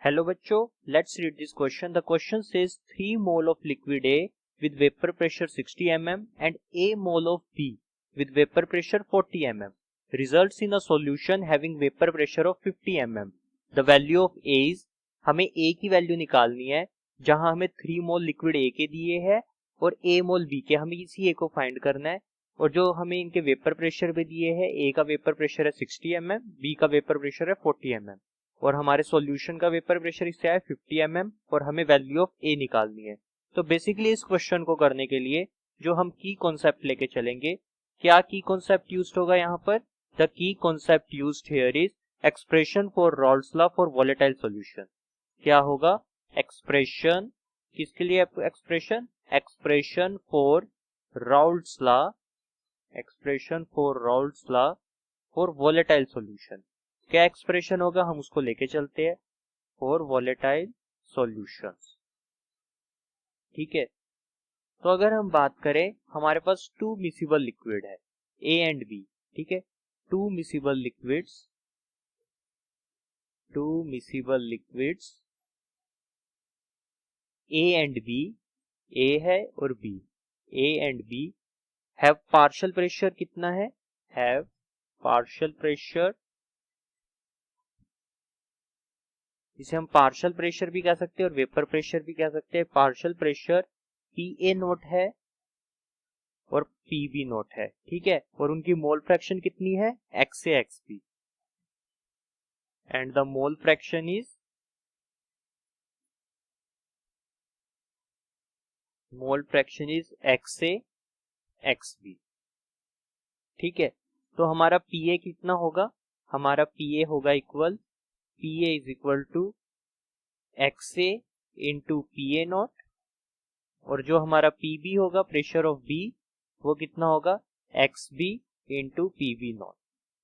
Hello बच्चों, let's read this question. The question says 3 mole of liquid A with vapor pressure 60 mm and A mole of B with vapor pressure 40 mm results in a solution having vapor pressure of 50 mm. The value of A is, हमें A की value निकालनी है जहां हमें 3 मोल liquid A के दिए हैं और A मोल B के, हमें इसी A को फाइंड करना है. और जो हमें इनके वेपर प्रेशर भी दिए हैं, A का वेपर प्रेशर है 60 mm, B का वेपर प्रेशर है 40 mm और हमारे सॉल्यूशन का वेपर प्रेशर इससे आया 50 mm और हमें वैल्यू ऑफ ए निकालनी है. तो बेसिकली इस क्वेश्चन को करने के लिए जो हम की कॉन्सेप्ट लेके चलेंगे, क्या की कॉन्सेप्ट यूज्ड होगा यहाँ पर? The key concept used here is expression for Raoult's law for volatile solution. क्या होगा? एक्सप्रेशन किसके लिए? Expression for Raoult's law, expression for Raoult's law for volatile solution. क्या एक्सप्रेशन होगा, हम उसको लेके चलते हैं. For volatile solutions. ठीक है, तो अगर हम बात करें, हमारे पास टू मिसिबल लिक्विड है ए एंड बी. ठीक है, two miscible liquids A and B, A है और B, A and B have partial pressure कितना है? हैव पार्शियल प्रेशर, इसे हम पार्शियल प्रेशर भी कह सकते हैं और वेपर प्रेशर भी कह सकते हैं. Partial pressure P A note है और पी बी नोट है. ठीक है, और उनकी मोल फ्रैक्शन कितनी है? X A x B. And the mole fraction is x A x B. ठीक है, तो हमारा पी ए कितना होगा? हमारा पी ए होगा equal, P A is equal to x A into P A not, और जो हमारा पी बी होगा, प्रेशर ऑफ बी, वो कितना होगा? X B into P B not.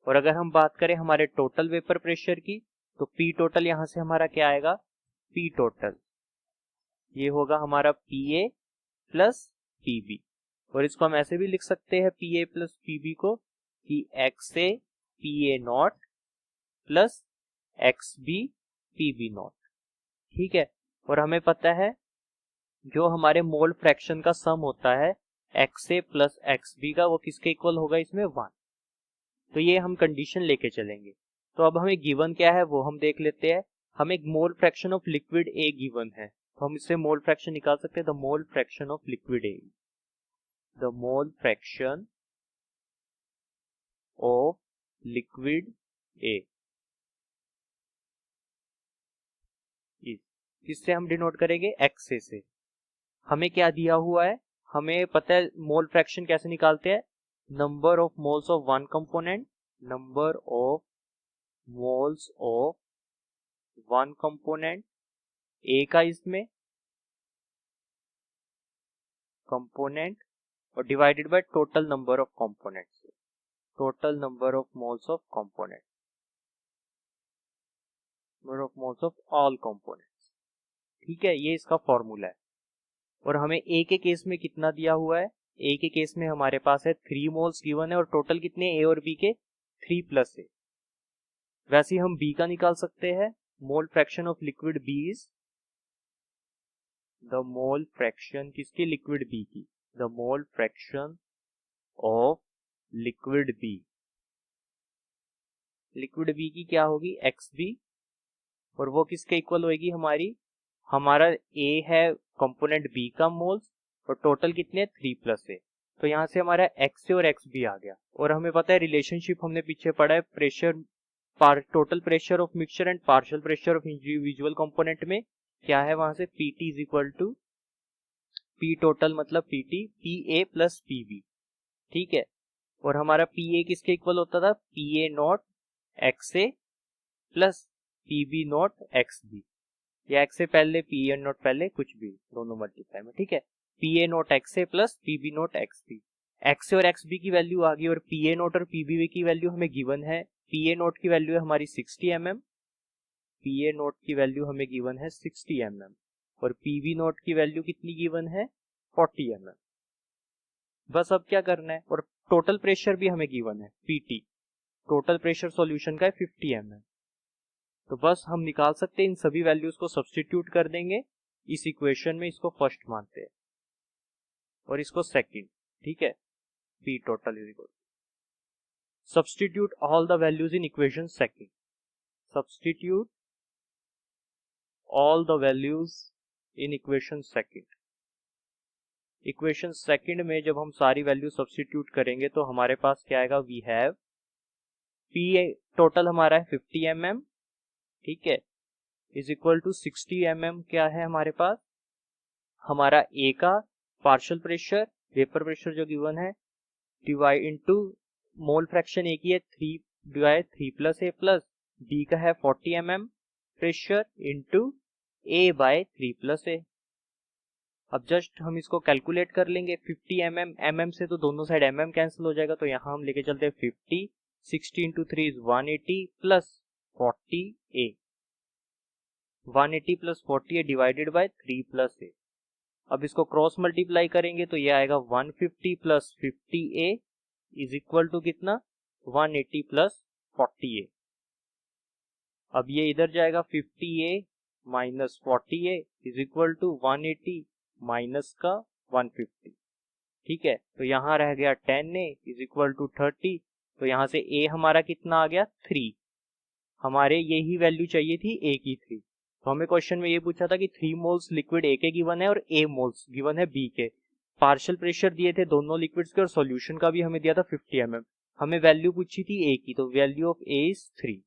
और अगर हम बात करें हमारे टोटल वेपर प्रेशर की, तो पी टोटल यहां से हमारा क्या आएगा? पी टोटल ये होगा हमारा P A plus P B. और इसको हम ऐसे भी लिख सकते हैं P A plus P B को कि x A P A not plus x B P B not. ठीक है, और हमें पता है जो हमारे मोल फ्रैक्शन का सम होता है x A plus x B का, वो किसके इक्वल होगा? इसमें 1. तो ये हम कंडीशन लेके चलेंगे. तो अब हमें गिवन क्या है वो हम देख लेते हैं. हमें एक मोल fraction of liquid A given है, तो हम इससे मोल फ्रैक्शन निकाल सकते हैं. The mole fraction of liquid A, the mole fraction of liquid A is, किससे हम डिनोट करेंगे? एक्स ए से. हमें क्या दिया हुआ है? हमें पता है मोल फ्रैक्शन कैसे निकालते हैं. Number of moles of one component, number of moles of one component ए का इसमें कंपोनेंट और divided by total number of components, total number of moles of component, number of moles of all components. ठीक है, ये इसका formula है. और हमें ए के केस में कितना दिया हुआ है? ए के केस में हमारे पास है 3 मोल्स गिवन है और टोटल कितने? ए और बी के 3 प्लस ए. वैसे ही हम बी का निकाल सकते हैं. Mole fraction of liquid B is, the mole fraction किसकी? लिक्विड बी की. The mole fraction of liquid B, liquid B की क्या होगी? X B. और वो किसके इक्वल होगी? हमारा ए है कंपोनेंट बी का मोल्स और टोटल कितने? 3 प्लस ए. तो यहाँ से हमारा एक्स ए और एक्स बी आ गया. और हमें पता है रिलेशनशिप हमने पीछे पढ़ा है, pressure total pressure of mixture and partial pressure of individual component में क्या है? वहां से PT is equal to P total मतलब PT, P A plus P B. ठीक है, और हमारा पी ए किसके इक्वल होता था? P A not x A plus P B not x B, या एक्स ए पहले पी ए नॉट पहले, कुछ भी, दोनों मल्टीप्लाई में. ठीक है, P A not x A plus P B not x B. X A और एक्स बी की वैल्यू आ गई और पी ए नॉट और पी बी की वैल्यू हमें गिवन है. पी ए नॉट की वैल्यू है हमारी 60 mm, पी ए नॉट की वैल्यू हमें गिवन है 60 mm और पी बी नॉट की वैल्यू कितनी गिवन है? 40 mm. बस अब क्या करना है, और टोटल प्रेशर भी हमें गिवन है पीटी, टोटल प्रेशर सॉल्यूशन का है 50 mm. तो बस हम निकाल सकते हैं, इन सभी वैल्यूज को सब्स्टिट्यूट कर देंगे इस इक्वेशन में, इसको फर्स्ट मानते हैं और इसको सेकंड, ठीक है। P total is equal, substitute all the values in equation second, substitute all the values in equation second। Equation second में जब हम सारी वैल्यू सब्स्टिट्यूट करेंगे तो हमारे पास क्या आएगा, वी हैव P टोटल हमारा है 50 mm, ठीक है, इज इक्वल टू 60 mm क्या है हमारे पास, हमारा A का पार्शियल प्रेशर, वेपर प्रेशर जो गिवन है, divide into mole fraction A की है 3 divide 3 plus A plus B का है 40 mm pressure into A by 3 plus A। अब जस्ट हम इसको कैलकुलेट कर लेंगे, 50 mm से तो दोनों साइड mm कैंसिल हो जाएगा, तो यहाँ हम लेके चलते हैं 50, 60 into 3 is 180 plus 40A, 180 plus 40A divided by 3 plus A। अब इसको क्रॉस मल्टीप्लाई करेंगे तो ये आएगा 150 plus 50A is equal to कितना, 180 प्लस 40A। अब ये इधर जाएगा 50A minus 40A is equal to 180 minus का 150, ठीक है। तो यहाँ रह गया 10A इज इक्वल टू 30, तो यहाँ से A हमारा कितना आ गया 3, हमारे यही वैल्यू चाहिए थी A की 3। तो हमें क्वेश्चन में ये पूछा था कि 3 मोल्स लिक्विड A के गिवन है और A मोल्स गिवन है B के, पार्शियल प्रेशर दिए थे दोनों लिक्विड्स के और सॉल्यूशन का भी हमें दिया था 50 mm, हमें वैल्यू पूछी थी A की, तो value of A is 3।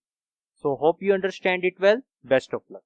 So hope you understand it well, best of luck.